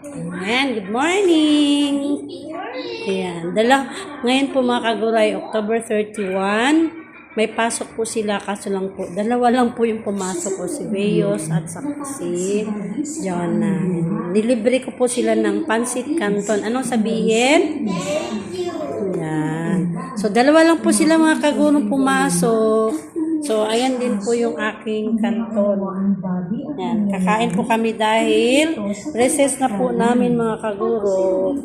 Ayan, good morning! Ayan, ngayon po mga kaguray, October 31. May pasok po sila, kaso lang po, dalawa lang po yung pumasok po, si Reyos at saka si Jonah. Nilibre ko po sila ng Pansit Canton. Anong sabihin? Ayan. So, dalawa lang po sila mga kagurong pumasok. So, ayan din po yung aking kanton. Ayan. Kakain po kami dahil recess na po namin mga kaguro.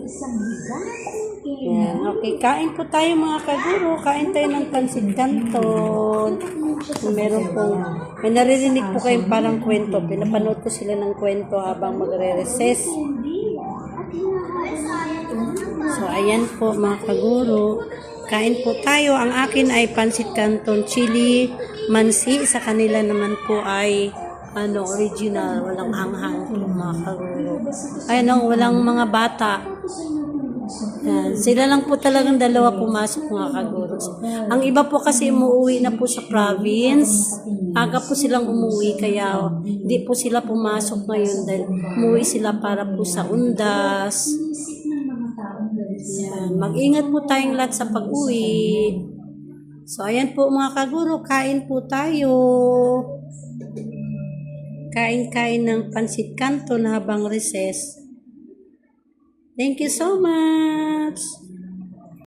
Ayan. Okay, kain po tayo mga kaguro. Kain tayo ng pansit canton. Meron po, may naririnig po kayong parang kwento. Pinapanood ko sila ng kwento habang magre-recess. So, ayan po mga kaguro. Kain po tayo. Ang akin ay pansit canton chili mansi. Sa kanila naman po ay original. Walang hanghang po mga kaguro. Ay, walang mga bata. Yan. Sila lang po talagang dalawa pumasok mga kaguro. Ang iba po kasi umuwi na po sa province. Aga po silang umuwi kaya hindi po sila pumasok ngayon dahil umuwi sila para po sa undas. Yan. Mag-ingat po tayong lahat sa pag-uwi. So, ayan po mga kaguro, kain po tayo. Kain-kain ng pansit canton habang recess. Thank you so much.